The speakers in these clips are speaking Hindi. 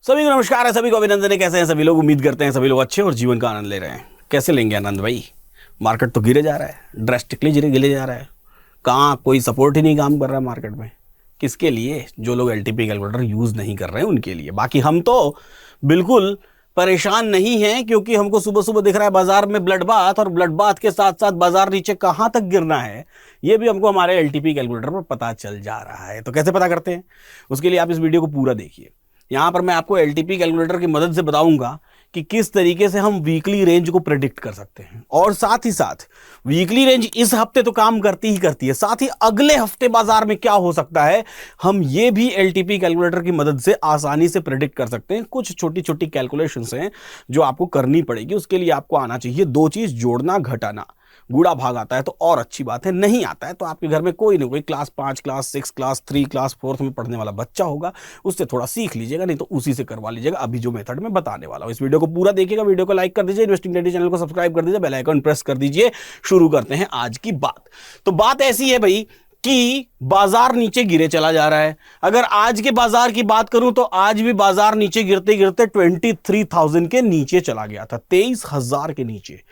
सभी को नमस्कार है, सभी को अभिनंदन है। कैसे हैं सभी लोग? उम्मीद करते हैं सभी लोग अच्छे और जीवन का आनंद ले रहे हैं। कैसे लेंगे आनंद भाई? मार्केट तो गिरे जा रहा है, ड्रास्टिकली गिरे जा रहा है। कहाँ कोई सपोर्ट ही नहीं काम कर रहा है मार्केट में। किसके लिए? जो लोग एलटीपी कैलकुलेटर यूज़ नहीं कर रहे हैं उनके लिए। बाकी हम तो बिल्कुल परेशान नहीं हैं, क्योंकि हमको सुबह सुबह दिख रहा है बाजार में ब्लड बाथ, और ब्लड बाथ के साथ साथ बाजार नीचे कहाँ तक गिरना है ये भी हमको हमारे एलटीपी कैलकुलेटर पर पता चल जा रहा है। तो कैसे पता करते हैं? उसके लिए आप इस वीडियो को पूरा देखिए। यहाँ पर मैं आपको एलटीपी कैलकुलेटर की मदद से बताऊंगा कि किस तरीके से हम वीकली रेंज को प्रेडिक्ट कर सकते हैं, और साथ ही साथ वीकली रेंज इस हफ्ते तो काम करती ही करती है, साथ ही अगले हफ्ते बाजार में क्या हो सकता है हम ये भी एलटीपी कैलकुलेटर की मदद से आसानी से प्रेडिक्ट कर सकते हैं। कुछ छोटी छोटी कैलकुलेशंस हैं जो आपको करनी पड़ेगी। उसके लिए आपको आना चाहिए दो चीज, जोड़ना घटाना। बूढ़ा भाग आता है तो और अच्छी बात है, नहीं आता है तो आपके घर में कोई ना कोई क्लास 5, क्लास 6, क्लास 3, क्लास 4 में पढ़ने वाला बच्चा होगा, उससे थोड़ा सीख लीजिएगा, नहीं तो उसी से करवा लीजिएगा अभी जो मेथड मैं बताने वाला हूं। इस वीडियो को पूरा देखिएगा, वीडियो को लाइक कर दीजिए, इन्वेस्टिंग डेली चैनल को सब्सक्राइब कर दीजिए, बेल आइकन प्रेस कर दीजिए। शुरू करते हैं आज की बात। तो बात ऐसी है भाई कि बाजार नीचे गिरे चला जा रहा है। अगर आज के बाजार की बात करूं तो आज भी बाजार नीचे गिरते गिरते 23,000 के नीचे चला गया था, 23,000 के नीचे।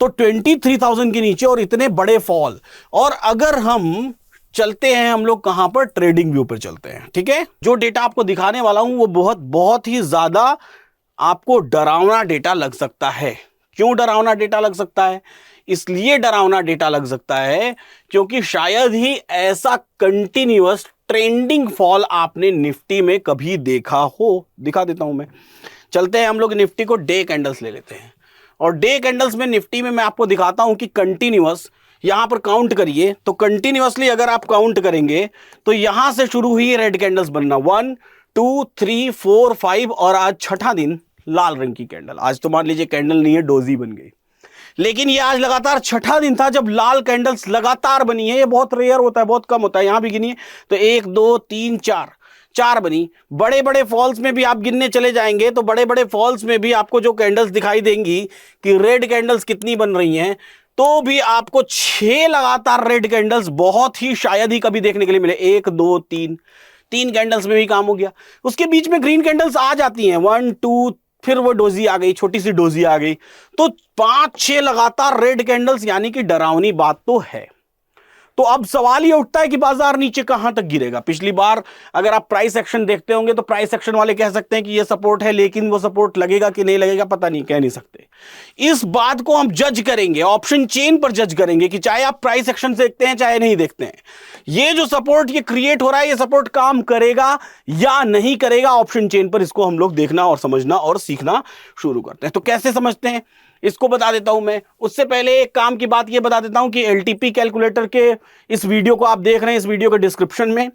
तो 23,000 के नीचे और इतने बड़े फॉल। और अगर हम चलते हैं, हम लोग कहां पर? ट्रेडिंग व्यू पर चलते हैं, ठीक है। जो डेटा आपको दिखाने वाला हूं वो बहुत बहुत ही ज्यादा आपको डरावना डेटा लग सकता है। क्यों डरावना डेटा लग सकता है? इसलिए डरावना डेटा लग सकता है क्योंकि शायद ही ऐसा कंटिन्यूअस ट्रेंडिंग फॉल आपने निफ्टी में कभी देखा हो। दिखा देता हूं मैं। चलते हैं हम लोग निफ्टी को डे कैंडल्स ले लेते हैं, और डे कैंडल्स में निफ्टी में मैं आपको दिखाता हूं कि कंटिन्यूअस यहां पर काउंट करिए तो कंटिन्यूअसली अगर आप काउंट करेंगे तो यहां से शुरू हुई रेड कैंडल्स बनना 1, 2, 3, 4, 5 और आज छठा दिन लाल रंग की कैंडल। आज तो मान लीजिए कैंडल नहीं है, डोजी बन गई, लेकिन ये आज लगातार छठा दिन था जब लाल कैंडल्स लगातार बनी है। ये बहुत रेयर होता है, बहुत कम होता है। यहां भी गिनिए तो 1, 2, 3, 4 बनी। बड़े बड़े फॉल्स में भी आप गिनने चले जाएंगे तो बड़े बड़े फॉल्स में भी आपको जो कैंडल्स दिखाई देंगी कि रेड कैंडल्स कितनी बन रही हैं, तो भी आपको 6 लगातार रेड कैंडल्स बहुत ही शायद ही कभी देखने के लिए मिले। 1, 2, 3 कैंडल्स में भी काम हो गया। उसके बीच में ग्रीन कैंडल्स आ जाती हैं, 1, 2, फिर वो डोजी आ गई, छोटी सी डोजी आ गई। तो 5-6 लगातार रेड कैंडल्स, यानी कि डरावनी बात तो है। तो अब सवाल ये उठता है कि बाजार नीचे कहां तक गिरेगा। पिछली बार अगर आप प्राइस एक्शन देखते होंगे तो प्राइस एक्शन वाले कह सकते हैं कि ये सपोर्ट है, लेकिन वो सपोर्ट लगेगा कि नहीं लगेगा पता नहीं, कह नहीं सकते। इस बात को हम जज करेंगे, ऑप्शन चेन पर जज करेंगे कि चाहे आप प्राइस एक्शन देखते हैं चाहे नहीं देखते हैं, ये जो सपोर्ट ये क्रिएट हो रहा है, ये सपोर्ट काम करेगा या नहीं करेगा। ऑप्शन चेन पर इसको हम लोग देखना और समझना और सीखना शुरू करते हैं। तो कैसे समझते हैं इसको बता देता हूं मैं। उससे पहले एक काम की बात यह बता देता हूं कि एलटीपी कैलकुलेटर के इस वीडियो को आप देख रहे हैं, इस वीडियो के डिस्क्रिप्शन में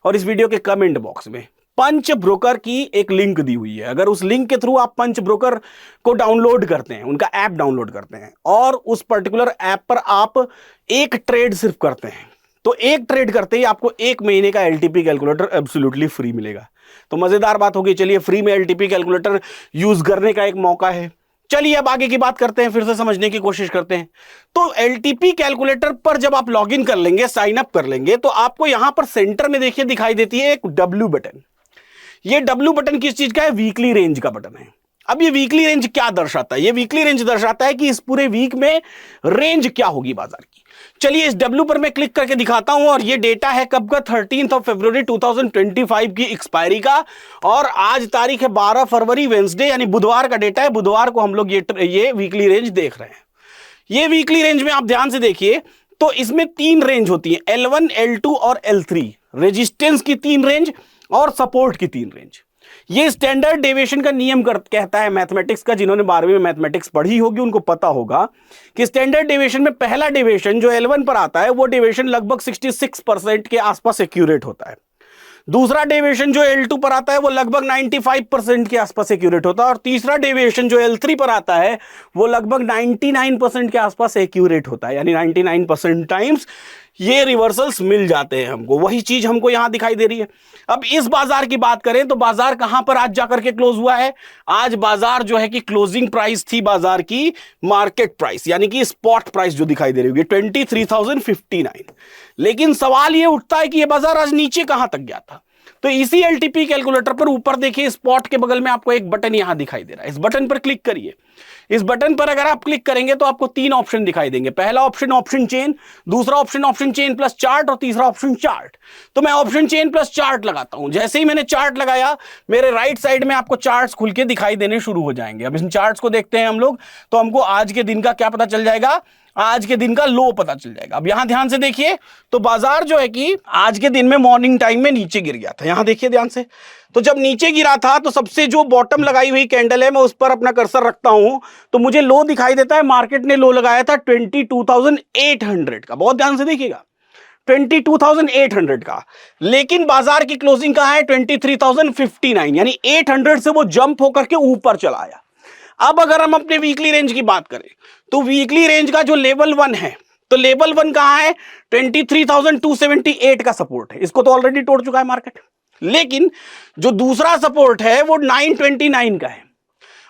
और इस वीडियो के कमेंट बॉक्स में पंच ब्रोकर की एक लिंक दी हुई है। अगर उस लिंक के थ्रू आप पंच ब्रोकर को डाउनलोड करते हैं, उनका ऐप डाउनलोड करते हैं और उस पर्टिकुलर ऐप पर आप एक ट्रेड सिर्फ करते हैं, तो एक ट्रेड करते ही आपको 1 महीने का एलटीपी कैलकुलेटर एब्सोल्युटली फ्री मिलेगा। तो मजेदार बात होगी। चलिए, फ्री में एलटीपी कैलकुलेटर यूज करने का एक मौका है। चलिए अब आगे की बात करते हैं, फिर से समझने की कोशिश करते हैं। तो एलटीपी कैलकुलेटर पर जब आप लॉगिन कर लेंगे, साइन अप कर लेंगे, तो आपको यहां पर सेंटर में देखिए दिखाई देती है एक डब्ल्यू बटन। ये डब्ल्यू बटन किस चीज का है? वीकली रेंज का बटन है। अब ये वीकली रेंज क्या दर्शाता है? ये वीकली रेंज दर्शाता है कि इस पूरे वीक में रेंज क्या होगी बाजार की। चलिए इस डब्ल्यू पर मैं क्लिक करके दिखाता हूं, और ये डेटा है कब का? 13 फरवरी 2025 की एक्सपायरी का, और आज तारीख है 12 फरवरी, वेंसडे, यानी बुधवार का डेटा है। बुधवार को हम लोग ये वीकली रेंज देख रहे हैं। ये वीकली रेंज में आप ध्यान से देखिए तो इसमें 3 रेंज होती है, L1, L2 और L3। रेजिस्टेंस की 3 रेंज और सपोर्ट की 3 रेंज। ये स्टैंडर्ड डेविएशन का नियम कहता है मैथमेटिक्स का। जिन्होंने 12वीं में मैथमेटिक्स पढ़ी होगी उनको पता होगा कि स्टैंडर्ड डेविएशन में पहला डेविएशन जो L1 पर आता है वो डेविएशन लगभग 66% के आसपास एक्यूरेट होता है। दूसरा डेविएशन जो L2 पर आता है वो लगभग 95% के आसपास एक्यूरेट होता है, और तीसरा डेविएशन जो L3 पर आता है वो लगभग 99% के आसपास एक्यूरेट होता है, यानी 99% टाइम्स ये रिवर्सल्स मिल जाते हैं हमको। वही चीज हमको यहां दिखाई दे रही है। अब इस बाजार की बात करें तो बाजार कहां पर आज जाकर के क्लोज हुआ है? आज बाजार जो है कि क्लोजिंग प्राइस थी बाजार की मार्केट प्राइस, यानी कि स्पॉट प्राइस जो दिखाई दे रही होगी 23,059। लेकिन सवाल यह उठता है कि यह बाजार आज नीचे कहां तक गया था? तो इसी एलटीपी कैलकुलेटर पर ऊपर देखिए स्पॉट के बगल में आपको एक बटन यहां दिखाई दे रहा है, इस बटन पर क्लिक करिए। इस बटन पर अगर आप क्लिक करेंगे तो आपको 3 ऑप्शन दिखाई देंगे। पहला ऑप्शन ऑप्शन चेन, दूसरा option option chain plus chart और तीसरा ऑप्शन चार्ट। तो मैं ऑप्शन चेन प्लस चार्ट लगाता हूं। जैसे ही मैंने चार्ट लगाया मेरे राइट साइड में आपको चार्ट्स खुल के दिखाई देने शुरू हो जाएंगे। अब इन चार्ट्स को देखते हैं हम लोग, तो हमको आज के दिन का क्या पता चल जाएगा, आज के दिन का लो पता चल जाएगा। अब यहां ध्यान से देखिए, तो बाजार जो है कि आज के दिन में मॉर्निंग टाइम में नीचे गिर गया था। यहां देखिए ध्यान से, तो जब नीचे गिरा था तो सबसे जो बॉटम लगाई हुई कैंडल है मैं उस पर अपना कर्सर रखता हूं तो मुझे लो दिखाई देता है। मार्केट ने लो लगाया था 22,800 का, बहुत ध्यान से देखिएगा, 22,800 का। लेकिन बाजार की क्लोजिंग कहां है, 23,059, यानी 800 से वो जंप होकर के ऊपर चला आया। अब अगर हम अपने वीकली रेंज की बात करें तो वीकली रेंज का जो लेवल 1 है, तो लेवल 1 कहां है, 23,278 का सपोर्ट है। इसको तो ऑलरेडी तोड़ चुका है मार्केट। लेकिन जो दूसरा सपोर्ट है वो 929 का है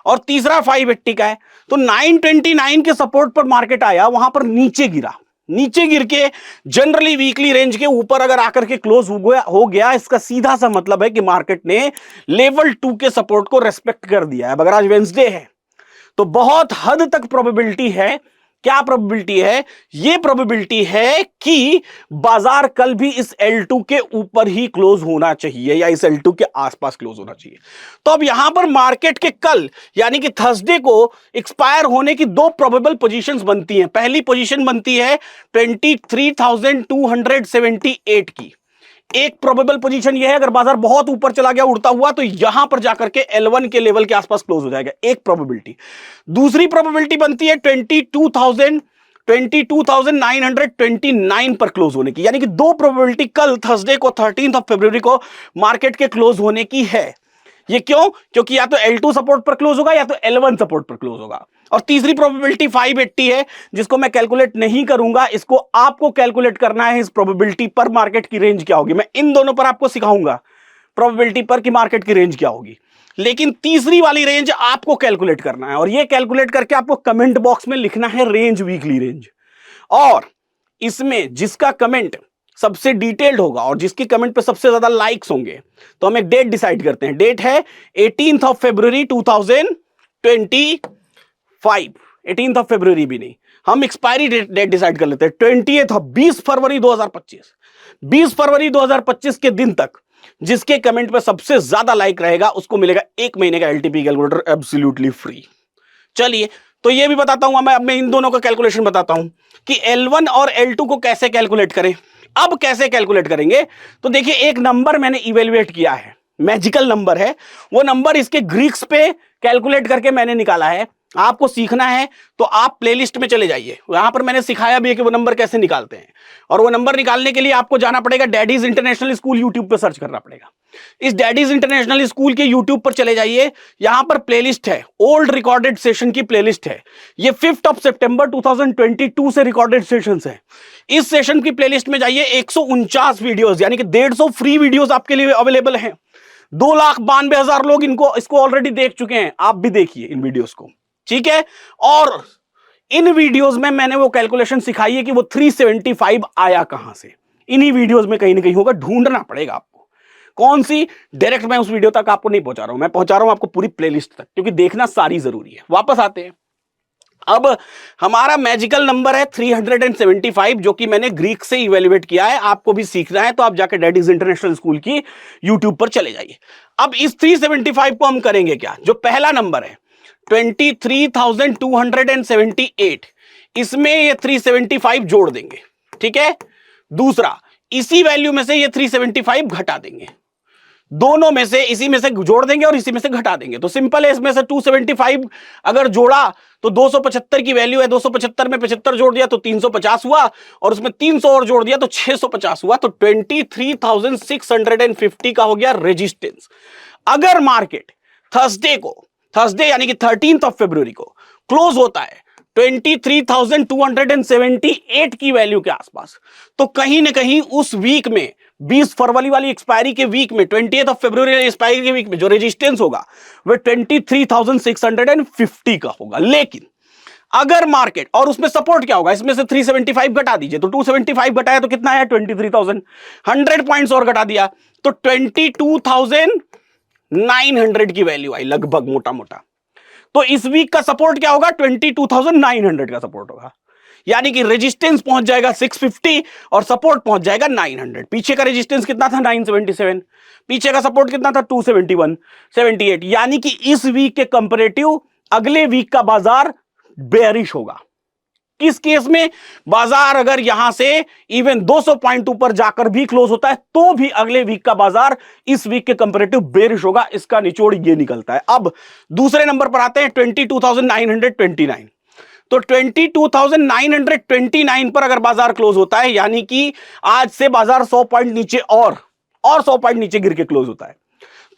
और तीसरा 580 का है। तो 929 के सपोर्ट पर मार्केट आया, वहां पर नीचे गिरा, नीचे गिर के जनरली वीकली रेंज के ऊपर अगर आकर के क्लोज हो गया, इसका सीधा सा मतलब है कि मार्केट ने लेवल 2 के सपोर्ट को रेस्पेक्ट कर दिया है। अगर आज वेंसडे है तो बहुत हद तक प्रोबेबिलिटी है, क्या प्रोबेबिलिटी है, यह प्रोबेबिलिटी है कि बाजार कल भी इस L2 के ऊपर ही क्लोज होना चाहिए या इस L2 के आसपास क्लोज होना चाहिए। तो अब यहां पर मार्केट के कल यानी कि थर्सडे को एक्सपायर होने की 2 प्रोबेबल पोजीशंस बनती हैं। पहली पोजीशन बनती है 23,278 की। एक प्रोबेबल पोजीशन यह है, अगर बाजार बहुत ऊपर चला गया उड़ता हुआ तो यहां पर जाकर के L1 के लेवल के आसपास क्लोज हो जाएगा, एक प्रोबेबिलिटी। दूसरी प्रोबेबिलिटी बनती है 22,929 पर क्लोज होने की, यानी कि 2 प्रोबेबिलिटी कल थर्सडे को 13 फरवरी को मार्केट के क्लोज होने की है। ये क्यों, क्योंकि या तो L2 सपोर्ट पर क्लोज होगा या तो L1 सपोर्ट पर क्लोज होगा। और तीसरी प्रोबेबिलिटी 580 है, जिसको मैं कैलकुलेट नहीं करूंगा, इसको आपको कैलकुलेट करना है। इस प्रोबेबिलिटी पर मार्केट की रेंज क्या होगी, मैं इन दोनों पर आपको सिखाऊंगा प्रोबेबिलिटी पर कि मार्केट की रेंज क्या होगी। लेकिन तीसरी वाली रेंज आपको कैलकुलेट करना है और ये कैलकुलेट करके आपको कमेंट बॉक्स में लिखना है रेंज, वीकली रेंज। और इसमें जिसका कमेंट सबसे डिटेल्ड होगा और जिसकी कमेंट पे सबसे ज्यादा लाइक्स होंगे, तो हम एक डेट डिसाइड करते हैं। डेट है 18 फरवरी 2025। 18 फरवरी भी नहीं, हम एक्सपायरी डेट डिसाइड कर लेते हैं 20 फरवरी 2025। 20 फरवरी 2025 के दिन तक जिसके कमेंट पे सबसे ज्यादा लाइक रहेगा उसको मिलेगा 1 महीने का एलटीपी कैलकुलेटर एब्सोल्युटली फ्री। चलिए, तो ये भी बताता हूं मैं इन दोनों का कैलकुलेशन बताता हूं कि L1 और L2 को कैसे कैलकुलेट करें। अब कैसे कैलकुलेट करेंगे, तो देखिए एक नंबर मैंने इवेल्युएट किया है, मैजिकल नंबर है। वो नंबर इसके ग्रीक्स पे कैलकुलेट करके मैंने निकाला है। आपको सीखना है तो आप प्लेलिस्ट में चले जाइए, वहां पर मैंने सिखाया भी है कि वो नंबर कैसे निकालते हैं। और वो नंबर निकालने के लिए आपको जाना पड़ेगा डैडीज इंटरनेशनल स्कूल, यूट्यूब पर सर्च करना पड़ेगा। इस डैडीज इंटरनेशनल स्कूल के यूट्यूब पर चले जाइए, यहां पर प्लेलिस्ट है, ओल्ड रिकॉर्डेड सेशन की प्लेलिस्ट है। ये 5 सितंबर 2022 से रिकॉर्डेड सेशंस है। इस सेशन की प्लेलिस्ट में जाइए, 149 वीडियोस यानी कि 150 फ्री वीडियोस आपके लिए अवेलेबल हैं। 2,92,000 लोग इसको ऑलरेडी देख चुके हैं, आप भी देखिए इन वीडियोस को, ठीक है। और इन वीडियोस में मैंने वो कैलकुलेशन सिखाई है कि वो 375 आया कहां से। इन्हीं वीडियोस में कहीं ना कहीं होगा, ढूंढना पड़ेगा आपको कौन सी। डायरेक्ट मैं उस वीडियो तक आपको नहीं पहुंचा रहा हूं, मैं पहुंचा रहा हूं आपको पूरी प्लेलिस्ट तक, क्योंकि देखना सारी जरूरी है। वापस आते हैं, अब हमारा मैजिकल नंबर है 375, जो कि मैंने ग्रीक से इवेल्युएट किया है। आपको भी सीखना है तो आप जाकर डैडीज इंटरनेशनल स्कूल की यूट्यूब पर चले जाइए। अब इस 375 को हम करेंगे क्या, जो पहला नंबर है 23,278, इसमें ये 375 जोड़ देंगे, ठीक है। दूसरा, इसी वैल्यू में से ये 375 घटा देंगे, दोनों में से इसी में से जोड़ देंगे और इसी में से घटा देंगे। तो सिंपल है, इसमें से 275 अगर जोड़ा तो 275 की वैल्यू है, 275 में 75 जोड़ दिया तो 350 हुआ, और उसमें 300 और जोड़ दिया तो 650 हुआ। तो 23,650 का हो गया रेजिस्टेंस। अगर मार्केट थर्सडे यानी कि 13 फरवरी को क्लोज होता है 23,278 की वैल्यू के आसपास, तो कहीं ना कहीं उस वीक में 20 फरवरी वाली एक्सपायरी के वीक में 20 फरवरी एक्सपायरी के वीक में जो रेजिस्टेंस होगा वह 23,650 का होगा। लेकिन अगर मार्केट, और उसमें सपोर्ट क्या होगा, इसमें से 375 घटा दीजिए तो 275 घटाया तो कितना आया 23,000, 100 पॉइंट्स और घटा दिया तो 22,900 की वैल्यू आई लगभग, मोटा मोटा। तो इस वीक का सपोर्ट क्या होगा, 22,900 का सपोर्ट होगा, यानी कि रेजिस्टेंस पहुंच जाएगा 650 और सपोर्ट पहुंच जाएगा 900। पीछे का रेजिस्टेंस कितना था 977, पीछे का सपोर्ट कितना था 271, 78, यानी कि इस वीक के कंपैरेटिव अगले वीक का बाजार बेयरिश होगा। किस केस में, बाजार अगर यहां से इवन 200 पॉइंट ऊपर जाकर भी क्लोज होता है तो भी अगले वीक का बाजार इस वीक के कंपैरेटिव बेरिश होगा। इसका निचोड़ ये निकलता है। अब दूसरे नंबर पर आते हैं 22,929। तो 22,929 पर अगर बाजार क्लोज होता है, यानी कि आज से बाजार 100 पॉइंट नीचे और 100 पॉइंट नीचे गिर के क्लोज होता है,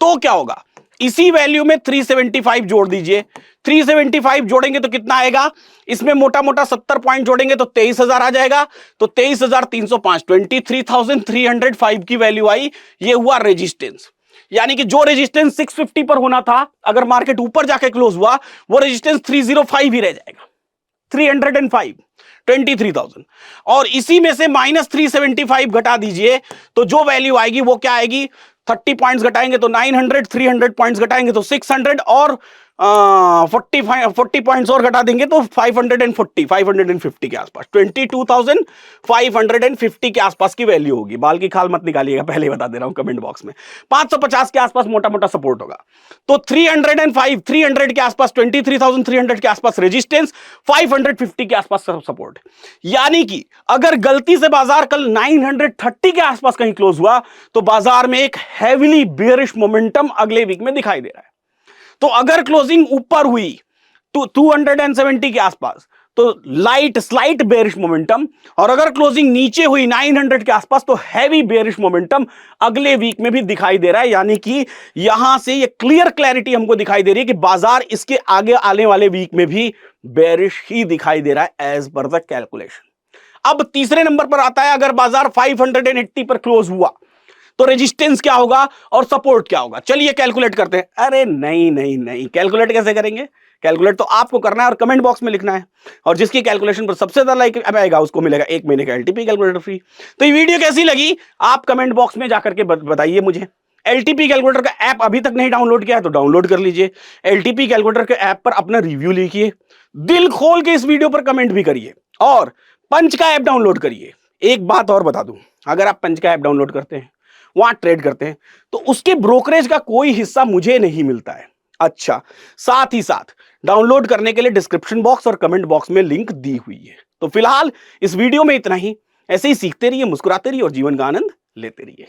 तो क्या होगा, इसी वैल्यू में 375 जोड़ दीजिए। 375 जोड़ेंगे तो कितना आएगा, इसमें मोटा मोटा 70 पॉइंट जोड़ेंगे तो 23,000 आ जाएगा। तो 23,305, 23,305 की वैल्यू आई। ये हुआ रेजिस्टेंस, यानी कि जो रेजिस्टेंस 650 पर होना था, अगर मार्केट ऊपर जाके क्लोज हुआ, वो रेजिस्टेंस 305 ही रह जाएगा। 305, 23,000, और इसी में से -375 घटा दीजिए तो जो वैल्यू आएगी वो क्या आएगी, 30 पॉइंट्स घटाएंगे तो 900, 300 पॉइंट्स घटाएंगे तो 600 और 40 पॉइंट्स और घटा देंगे तो 550 के आसपास, 22,550 के आसपास की वैल्यू होगी। बाल की खाल मत निकालिएगा, पहले बता दे रहा हूं कमेंट बॉक्स में। 550 के आसपास मोटा मोटा सपोर्ट होगा। तो 300 के आसपास, 23,300 के आसपास रेजिस्टेंस, 550 के आसपास सपोर्ट। यानी कि अगर गलती से बाजार कल 930 के आसपास कहीं क्लोज हुआ तो बाजार में एक हैवीली बेयरिश मोमेंटम अगले वीक में दिखाई दे रहा है। तो अगर क्लोजिंग ऊपर हुई तो 270 के आसपास तो स्लाइट बेयरिश मोमेंटम, और अगर क्लोजिंग नीचे हुई 900 के आसपास तो हैवी बेयरिश मोमेंटम अगले वीक में भी दिखाई दे रहा है। यानी कि यहां से ये क्लैरिटी हमको दिखाई दे रही है कि बाजार इसके आगे आने वाले वीक में भी बेयरिश ही दिखाई दे रहा है एज पर द कैलकुलेशन। अब तीसरे नंबर पर आता है, अगर बाजार 580 पर क्लोज हुआ तो रेजिस्टेंस क्या होगा और सपोर्ट क्या होगा। चलिए कैलकुलेट करते हैं। अरे नहीं, कैलकुलेट कैसे करेंगे, कैलकुलेट तो आपको करना है और कमेंट बॉक्स में लिखना है, और जिसकी कैलकुलेशन पर सबसे ज्यादा लाइक आएगा उसको मिलेगा 1 महीने का एलटीपी कैलकुलेटर फ्री। तो ये वीडियो कैसी लगी आप कमेंट बॉक्स में जाकर के बताइए मुझे। एलटीपी कैलकुलेटर का ऐप अभी तक नहीं डाउनलोड किया है तो डाउनलोड कर लीजिए। एलटीपी कैलकुलेटर के ऐप पर अपना रिव्यू लिखिए, दिल खोल के इस वीडियो पर कमेंट भी करिए, और पंच का ऐप डाउनलोड करिए। एक बात और बता दूं, अगर आप पंच का ऐप डाउनलोड करते हैं, वहां ट्रेड करते हैं, तो उसके ब्रोकरेज का कोई हिस्सा मुझे नहीं मिलता है। अच्छा, साथ ही साथ डाउनलोड करने के लिए डिस्क्रिप्शन बॉक्स और कमेंट बॉक्स में लिंक दी हुई है। तो फिलहाल इस वीडियो में इतना ही। ऐसे ही सीखते रहिए, मुस्कुराते रहिए और जीवन का आनंद लेते रहिए।